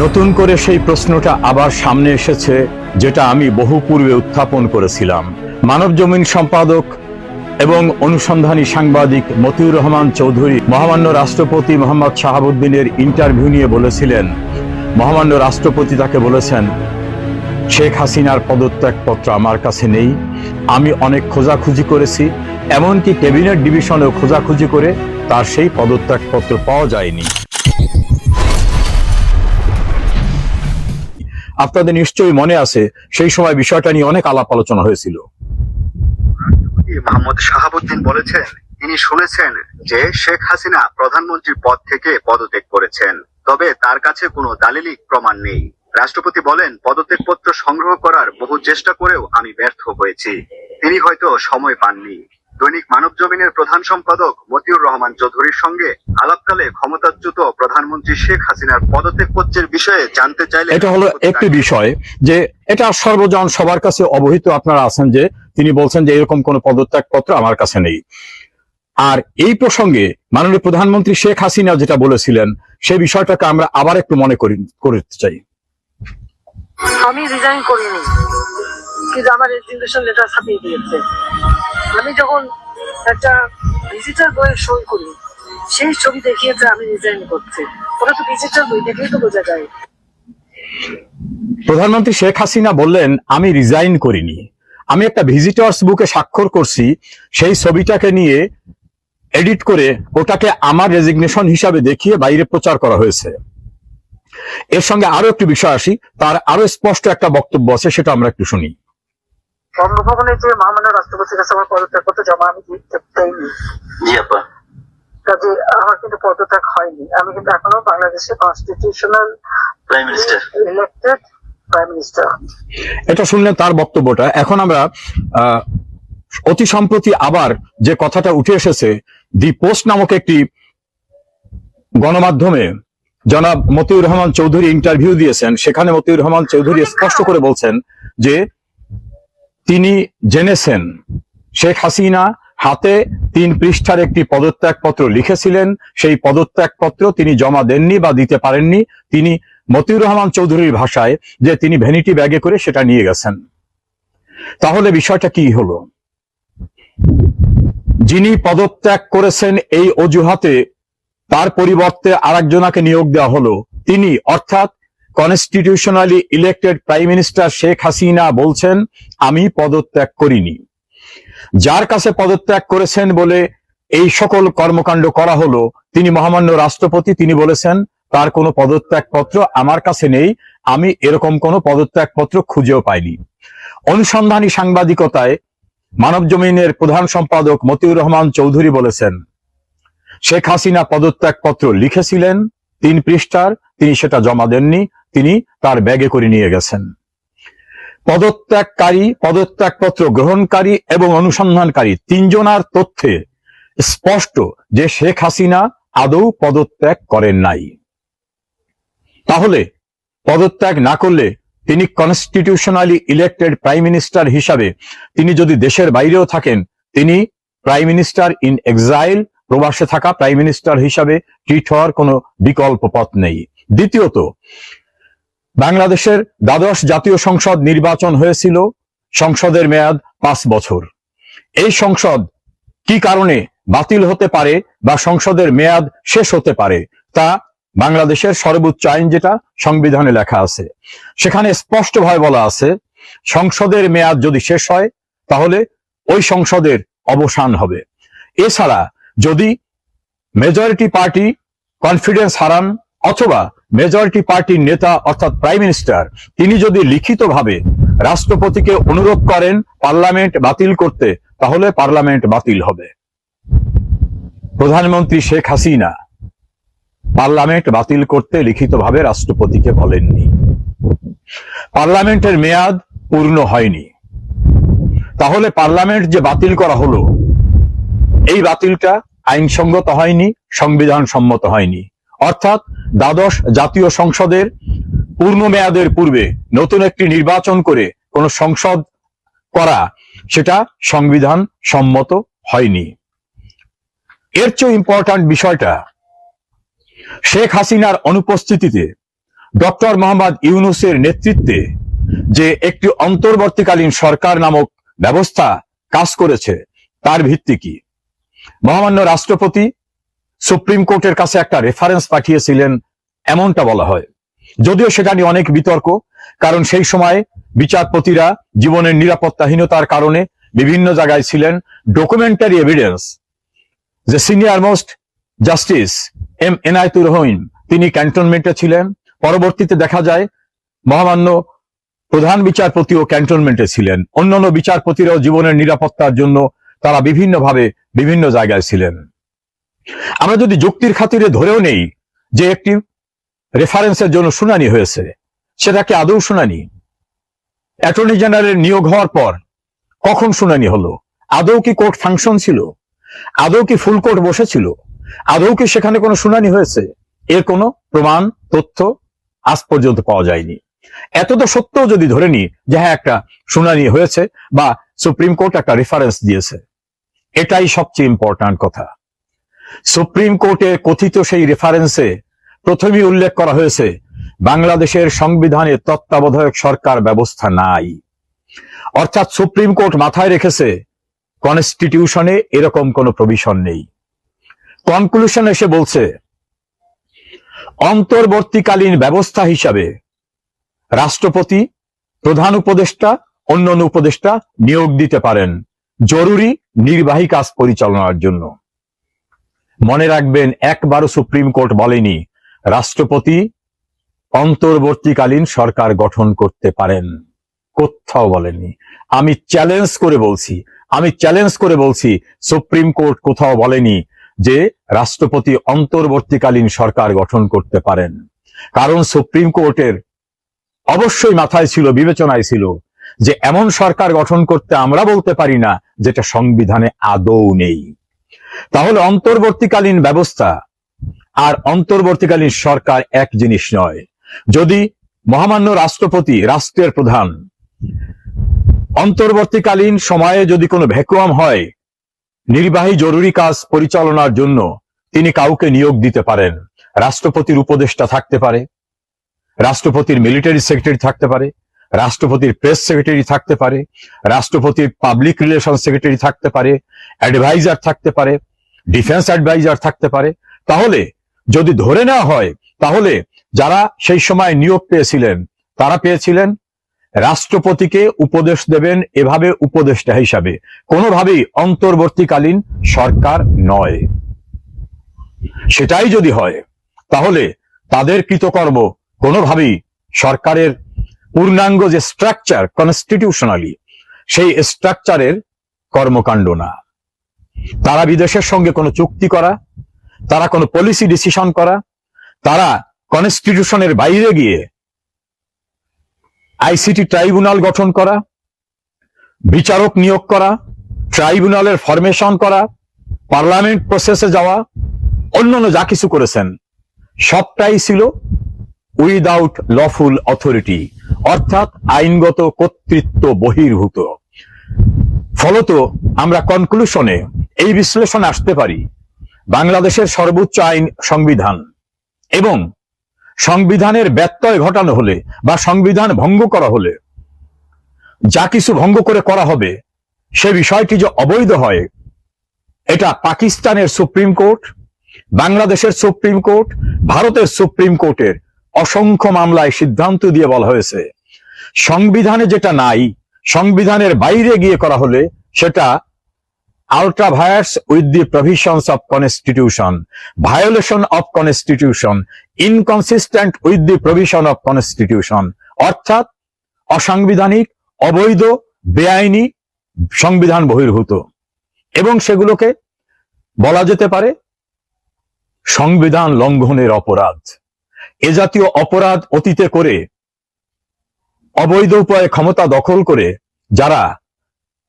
নতুন করে সেই প্রশ্নটা আবার সামনে এসেছে, যেটা আমি বহু পূর্বে উত্থাপন করেছিলাম। মানবজমিন সম্পাদক এবং অনুসন্ধানী সাংবাদিক মতিউর রহমান চৌধুরী মহামান্য রাষ্ট্রপতি মোহাম্মদ শাহাবুদ্দিনের ইন্টারভিউ নিয়ে বলেছিলেন, মহামান্য রাষ্ট্রপতি তাকে বলেছেন, শেখ হাসিনার পদত্যাগপত্র আমার কাছে নেই, আমি অনেক খোঁজাখুঁজি করেছি, এমনকি ক্যাবিনেট ডিভিশনেও খোঁজাখুঁজি করে তার সেই পদত্যাগপত্র পাওয়া যায়নি। আপনাদের নিশ্চয়ই মনে আছে, সেই সময় বিষয়টা নিয়ে অনেক আলাপ আলোচনা হয়েছিল। রাষ্ট্রপতি মোহাম্মদ শাহাবুদ্দিন বলেছেন, তিনি শুনেছেন যে শেখ হাসিনা প্রধানমন্ত্রীর পদ থেকে পদত্যাগ করেছেন, তবে তার কাছে কোনো দালিলিক প্রমাণ নেই। রাষ্ট্রপতি বলেন, পদত্যাগপত্র সংগ্রহ করার বহু চেষ্টা করেও আমি ব্যর্থ হয়েছি, তিনি হয়তো সময় পাননি। দৈনিক মানবজমিনের প্রধান সম্পাদক মতিউর রহমান চৌধুরীর সঙ্গে আলাপকালে ক্ষমতাচ্যুত প্রধানমন্ত্রী শেখ হাসিনার পদত্যাগপত্রের বিষয়ে জানতে চাইলে এটা হলো একটি বিষয়, যে এটা সর্বজন সবার কাছে অবহিত আপনারা আছেন, যে তিনি বলছেন যে এরকম কোন পদত্যাগপত্র আমার কাছে নেই। আর এই প্রসঙ্গে মাননীয় প্রধানমন্ত্রী শেখ হাসিনা যেটা বলেছিলেন, সেই বিষয়টাকে আমরা আবার একটু মনে করতে চাই। আমি রিজাইন করিনি, কিন্তু আমার রেজিগনেশন লেটার ছাপিয়ে দিয়েছে। আমি যখন একটা ভিজিটার বইয়ের সই করি, সেই ছবি দেখিয়েছে আমি রিজাইন করছি। ওরা তো ভিজিটার বই দেখেই তো বোঝা যায়। প্রধানমন্ত্রী শেখ হাসিনা বললেন, আমি রিজাইন করিনি, আমি একটা ভিজিটর্স বুকে স্বাক্ষর করছি, সেই ছবিটাকে নিয়ে এডিট করে ওটাকে আমার রেজিগনেশন হিসাবে দেখিয়ে বাইরে প্রচার করা হয়েছে। এর সঙ্গে আরো একটি বিষয় আসি, তার আরো স্পষ্ট একটা বক্তব্য আছে, সেটা আমরা একটু শুনি। বঙ্গভবনে যে মহামান্য রাষ্ট্রপতির কাছে আমার পদত্যাগপত্র জমা আমি দেইনি, কাজে আমার কিন্তু পদত্যাগ হয়নি। আমি কিন্তু এখনো বাংলাদেশের constitutional prime minister, elected prime minister. এটা শুনলেন তার বক্তব্যটা। এখন আমরা অতি সম্প্রতি আবার যে কথাটা উঠে এসেছে, দি পোস্ট নামক একটি গণমাধ্যমে জনাব মতিউর রহমান চৌধুরী ইন্টারভিউ দিয়েছেন। সেখানে মতিউর রহমান চৌধুরী স্পষ্ট করে বলছেন যে তিনি জেনেছেন শেখ হাসিনা হাতে 3 পৃষ্ঠার একটি পদত্যাগপত্র লিখেছিলেন, সেই পদত্যাগপত্র তিনি জমা দেননি বা দিতে পারেননি। তিনি মতিউর রহমান চৌধুরীর ভাষায় যে তিনি ভ্যানিটি ব্যাগে করে সেটা নিয়ে গেছেন। তাহলে বিষয়টা কি হলো? যিনি পদত্যাগ করেছেন এই অজুহাতে তার পরিবর্তে আরেকজনাকে নিয়োগ দেওয়া হলো, তিনি অর্থাৎ constitutionally elected prime minister Sheikh Hasina বলছেন, আমি পদত্যাগ করিনি। যার কাছে পদত্যাগ করেছেন বলে এই সকল কর্মকাণ্ড করা হলো, তিনি মহামান্য রাষ্ট্রপতি, তিনি বলেছেন তার কোনো পদত্যাগপত্র আমার কাছে নেই, আমি এরকম কোনো পদত্যাগপত্র খুঁজেও পাইনি। অনুসন্ধানী সাংবাদিকতায় মানবজমিনের প্রধান সম্পাদক মতিউর রহমান চৌধুরী বলেছেন, শেখ হাসিনা পদত্যাগপত্র লিখেছিলেন 3 পৃষ্ঠার, তিনি সেটা জমা দেননি, তিনি তার ব্যাগে করে নিয়ে গেছেন। পদত্যাগকারী, পদত্যাগপত্র গ্রহণকারী এবং অনুসন্ধানকারী 3 জনার তথ্যে স্পষ্ট যে শেখ হাসিনা আদৌ পদত্যাগ করেন নাই। তাহলে পদত্যাগ না করলে তিনি কনস্টিটিউশনালি ইলেক্টেড প্রাইম মিনিস্টার হিসাবে তিনি যদি দেশের বাইরেও থাকেন, তিনি প্রাইম মিনিস্টার ইন এক্সাইল, প্রবাসে থাকা প্রাইম মিনিস্টার হিসাবে ট্রিট হওয়ার কোনো বিকল্প পথ নেই। দ্বিতীয়ত, বাংলাদেশের দ্বাদশ জাতীয় সংসদ নির্বাচন হয়েছিল, সংসদের মেয়াদ 5 বছর। এই সংসদ কি কারণে বাতিল হতে পারে বা সংসদের মেয়াদ শেষ হতে পারে, তা বাংলাদেশের সর্বোচ্চ আইন যেটা সংবিধানে লেখা আছে, সেখানে স্পষ্টভাবে বলা আছে, সংসদের মেয়াদ যদি শেষ হয় তাহলে ওই সংসদের অবসান হবে। এছাড়া যদি মেজরিটি পার্টি কনফিডেন্স হারান অথবা মেজরিটি পার্টির নেতা অর্থাৎ প্রাইম মিনিস্টার তিনি যদি লিখিতভাবে রাষ্ট্রপতিকে অনুরোধ করেন পার্লামেন্ট বাতিল করতে, তাহলে পার্লামেন্ট বাতিল হবে। প্রধানমন্ত্রী শেখ হাসিনা পার্লামেন্ট বাতিল করতে লিখিতভাবে রাষ্ট্রপতিকে বলেননি। পার্লামেন্টের মেয়াদ পূর্ণ হয়নি, তাহলে পার্লামেন্ট যে বাতিল করা হলো, এই বাতিলটা আইনসঙ্গত হয়নি, সংবিধান সম্মত হয়নি। অর্থাৎ দ্বাদশ জাতীয় সংসদের পূর্ণ মেয়াদের পূর্বে নতুন একটি নির্বাচন করে কোন সংসদ করা, সেটা সংবিধান সম্মত হয়নি। এর চেয়ে ইম্পর্ট্যান্ট বিষয়টা, শেখ হাসিনার অনুপস্থিতিতে ডক্টর মোহাম্মদ ইউনূসের নেতৃত্বে যে একটি অন্তর্বর্তীকালীন সরকার নামক ব্যবস্থা কাজ করেছে তার ভিত্তি কি? মহামান্য রাষ্ট্রপতি সুপ্রিম কোর্টের কাছে একটা রেফারেন্স পাঠিয়েছিলেন এমনটা বলা হয়, যদিও সেটা নিয়ে অনেক বিতর্ক, কারণ সেই সময় বিচারপতিরা জীবনের নিরাপত্তাহীনতার কারণে বিভিন্ন জায়গায় ছিলেন। ডকুমেন্টারি এভিডেন্স যে senior most justice M Enayetur Rahim তিনি ক্যান্টনমেন্টে ছিলেন। পরবর্তীতে দেখা যায় মহামান্য প্রধান বিচারপতিও ক্যান্টনমেন্টে ছিলেন। অন্যান্য বিচারপতিরাও জীবনের নিরাপত্তার জন্য তারা বিভিন্নভাবে বিভিন্ন জায়গায় ছিলেন। আমরা যদি যুক্তির খাতিরে ধরেও নেই যে একটি রেফারেন্সের জন্য শুনানি হয়েছে, সেটা কি আদৌ শুনানি? অ্যাটর্নি জেনারেল নিয়োগ হওয়ার পর কখন শুনানি হলো? আদৌ কি কোর্ট ফাংশন ছিল? আদৌ কি ফুল কোর্ট বসেছিল? আদৌ কি সেখানে কোনো শুনানি হয়েছে? এর কোনো প্রমাণ তথ্য আজ পর্যন্ত পাওয়া যায়নি। এত তো সত্ত্বেও যদি ধরে নি যে হ্যাঁ একটা শুনানি হয়েছে বা সুপ্রিম কোর্ট একটা রেফারেন্স দিয়েছে, এটাই সবচেয়ে ইম্পর্ট্যান্ট কথা। সুপ্রিম কোর্টের কথিত সেই রেফারেন্সে প্রথমেই উল্লেখ করা হয়েছে বাংলাদেশের সংবিধানে তত্ত্বাবধায়ক সরকার ব্যবস্থা নাই। অর্থাৎ সুপ্রিম কোর্ট মাথায় রেখেছে কনস্টিটিউশনে এরকম কোনো প্রভিশন নেই। কনক্লুশন এসে বলছে অন্তর্বর্তীকালীন ব্যবস্থা হিসাবে রাষ্ট্রপতি, প্রধান উপদেষ্টা, অন্যান্য উপদেষ্টা নিয়োগ দিতে পারেন জরুরি নির্বাহী কাজ পরিচালনার জন্য। মনে রাখবেন, একবারও সুপ্রিম কোর্ট বলেনি রাষ্ট্রপতি অন্তর্বর্তীকালীন সরকার গঠন করতে পারেন, কোথাও বলেনি। আমি চ্যালেঞ্জ করে বলছি সুপ্রিম কোর্ট কোথাও বলেনি যে রাষ্ট্রপতি অন্তর্বর্তীকালীন সরকার গঠন করতে পারেন। কারণ সুপ্রিম কোর্টের অবশ্যই মাথায় ছিল, বিবেচনায় ছিল যে এমন সরকার গঠন করতে আমরা বলতে পারি না যেটা সংবিধানে আদৌ নেই। তাহলে অন্তর্বর্তীকালীন ব্যবস্থা আর অন্তর্বর্তীকালীন সরকার এক জিনিস নয়। যদি মহামান্য রাষ্ট্রপতি, রাষ্ট্রের প্রধান, অন্তর্বর্তীকালীন সময়ে যদি কোনো ভ্যাকুয়াম হয় নির্বাহী জরুরি কাজ পরিচালনার জন্য, তিনি কাউকে নিয়োগ দিতে পারেন। রাষ্ট্রপতির উপদেষ্টা থাকতে পারে, রাষ্ট্রপতির মিলিটারি সেক্রেটারি থাকতে পারে, রাষ্ট্রপতির প্রেস সেক্রেটারি থাকতে পারে, রাষ্ট্রপতির পাবলিক রিলেশন সেক্রেটারি থাকতে পারে, অ্যাডভাইজার থাকতে পারে, ডিফেন্স অ্যাডভাইজার থাকতে পারে। তাহলে যদি ধরে নেওয়া হয়, তাহলে যারা সেই সময় নিয়োগ পেয়েছিলেন তারা পেয়েছিলেন রাষ্ট্রপতিকে উপদেশ দেবেন এভাবে উপদেষ্টা হিসাবে, কোনোভাবেই অন্তর্বর্তীকালীন সরকার নয়। সেটাই যদি হয় তাহলে তাদের কৃতকর্ম কোনোভাবেই সরকারের পূর্ণাঙ্গ যে স্ট্রাকচার কনস্টিটিউশনালি, সেই স্ট্রাকচারের কর্মকাণ্ড না। তারা বিদেশের সঙ্গে কোনো চুক্তি করা, তারা কোনো পলিসি ডিসিশন করা, তারা কনস্টিটিউশনের বাইরে গিয়ে আইসিটি ট্রাইব্যুনাল গঠন করা, বিচারক নিয়োগ করা, ট্রাইব্যুনালের ফরমেশন করা, পার্লামেন্ট প্রসেসে যাওয়া, অন্যান্য যা কিছু করেছেন সবটাই ছিল উইদাউট লফুল অথরিটি, অর্থাৎ আইনগত কর্তৃত্ব বহির্ভূত। ফলত আমরা কনক্লুশনে এই বিশ্লেষণে আসতে পারি বাংলাদেশের সর্বোচ্চ আইন সংবিধান, এবং সংবিধানের ব্যত্যয় ঘটানো হলে বা সংবিধান ভঙ্গ করা হলে যা কিছু ভঙ্গ করে করা হবে সে বিষয়টি যে অবৈধ হয়, এটা পাকিস্তানের সুপ্রিম কোর্ট, বাংলাদেশের সুপ্রিম কোর্ট, ভারতের সুপ্রিম কোর্টের অসংখ্য মামলায় সিদ্ধান্ত দিয়ে বলা হয়েছে সংবিধানে যেটা নাই, সংবিধানের বাইরে গিয়ে করা হলে সেটা ultraviates with the provisions of constitution, violation of constitution, inconsistent with the provision of constitution, অর্থাৎ অসাংবিধানিক, অবৈধ, বেআইনি, সংবিধান বহির্ভূত, এবং সেগুলোকে বলা যেতে পারে সংবিধান লঙ্ঘনের অপরাধ। এ জাতীয় অপরাধ অতীতে করে অবৈধ উপায়ে ক্ষমতা দখল করে যারা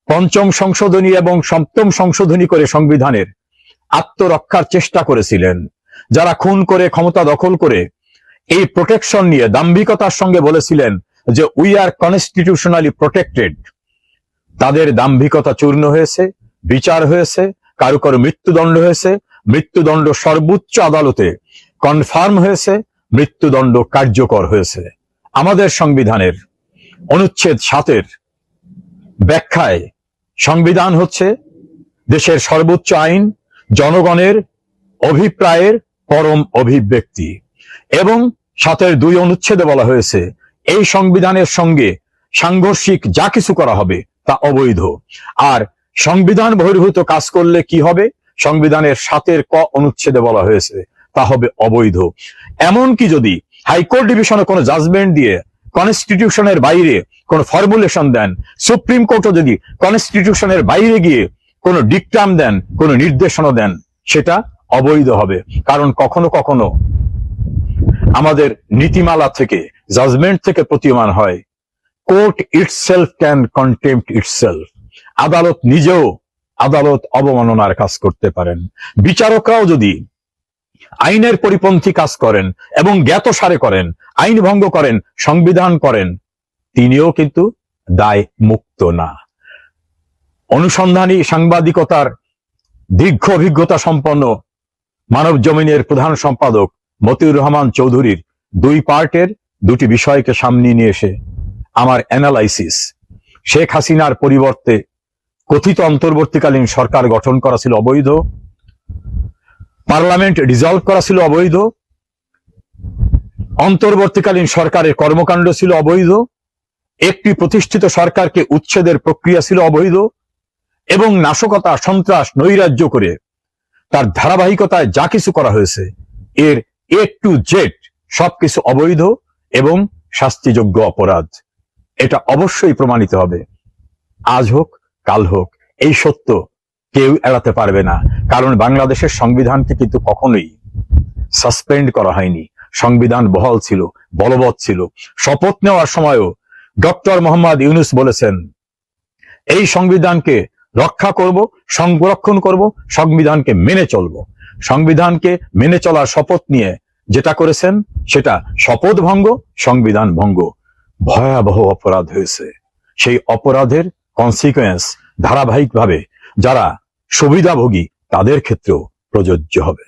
পঞ্চম সংশোধনী এবং সপ্তম সংশোধনী করে সংবিধানের আত্মরক্ষার চেষ্টা করেছিলেন, যারা খুন করে ক্ষমতা দখল করে এই প্রোটেকশন নিয়ে দাম্ভিকতার সঙ্গে বলেছিলেন যে উই আর কনস্টিটিউশনালি প্রোটেক্টেড, তাদের দাম্ভিকতা চূর্ণ হয়েছে, বিচার হয়েছে, কারো কারো মৃত্যুদণ্ড হয়েছে, মৃত্যুদণ্ড সর্বোচ্চ আদালতে কনফার্ম হয়েছে, মৃত্যুদণ্ড কার্যকর হয়েছে। আমাদের সংবিধানের অনুচ্ছেদ 7 ব্যাখ্যায় সংবিধান হচ্ছে দেশের সর্বোচ্চ আইন, জনগণের অভিপ্রায়ের পরম অভিব্যক্তি। এবং 7 অনুচ্ছেদে বলা হয়েছে এই সংবিধানের সঙ্গে সাংঘর্ষিক যা কিছু করা হবে তা অবৈধ। আর সংবিধান বহির্ভূত কাজ করলে কি হবে? সংবিধানের 7 অনুচ্ছেদে বলা হয়েছে তা হবে অবৈধ। এমনকি যদি হাইকোর্ট ডিভিশনে কোনো জাজমেন্ট দিয়ে কনস্টিটিউশনের বাইরে কোনো ফর্মুলেশন দেন, সুপ্রিম কোর্টও যদি কনস্টিটিউশনের বাইরে গিয়ে কোনো ডিকটাম দেন, কোনো নির্দেশনা দেন, সেটা অবৈধ হবে। কারণ কখনো কখনো আমাদের নীতিমালা থেকে, জাজমেন্ট থেকে প্রতীয়মান হয়, court itself can contempt itself. আদালত নিজেও আদালত অবমাননার কাজ করতে পারেন। বিচারকরাও যদি আইনের পরিপন্থী কাজ করেন এবং জ্ঞাতসারে করেন, আইন ভঙ্গ করেন, সংবিধান করেন, তিনিও কিন্তু দায় মুক্ত না। অনুসন্ধানী সাংবাদিকতার দীর্ঘ অভিজ্ঞতা সম্পন্ন মানব জমিনের প্রধান সম্পাদক মতিউর রহমান চৌধুরীর 2 পার্টের 2টি বিষয়কে সামনে নিয়ে এসে আমার অ্যানালাইসিস, শেখ হাসিনার পরিবর্তে কথিত অন্তর্বর্তীকালীন সরকার গঠন করা ছিল অবৈধ, পার্লামেন্ট ডিসলভ করা ছিল অবৈধ, অন্তর্বর্তীকালীন সরকারের কর্মকাণ্ড ছিল অবৈধ, একটি প্রতিষ্ঠিত সরকারকে উচ্ছেদের প্রক্রিয়া ছিল অবৈধ, এবং নাশকতা, সন্ত্রাস, নৈরাজ্য করে তার ধারাবাহিকতায় যা কিছু করা হয়েছে এর A to Z সবকিছু অবৈধ এবং শাস্তিযোগ্য অপরাধ। এটা অবশ্যই প্রমাণিত হবে, আজ হোক কাল হোক। এই সত্য কেউ এড়াতে পারবে না, কারণ বাংলাদেশের সংবিধানকে কিন্তু কখনোই সাসপেন্ড করা হয়নি। সংবিধান বহাল ছিল, বলবৎ ছিল। শপথ নেওয়ার সময়ও ডক্টর মোহাম্মদ ইউনূস বলেছেন, এই সংবিধানকে রক্ষা করব, সংরক্ষণ করব, সংবিধানকে মেনে চলব। সংবিধানকে মেনে চলার শপথ নিয়ে যেটা করেছেন সেটা শপথ ভঙ্গ, সংবিধান ভঙ্গ। ভয়াবহ অপরাধ হয়েছে। সেই অপরাধের কনসিকুয়েন্স ধারাবাহিকভাবে যারা সুবিধাভোগী তাদের ক্ষেত্রেও প্রযোজ্য হবে।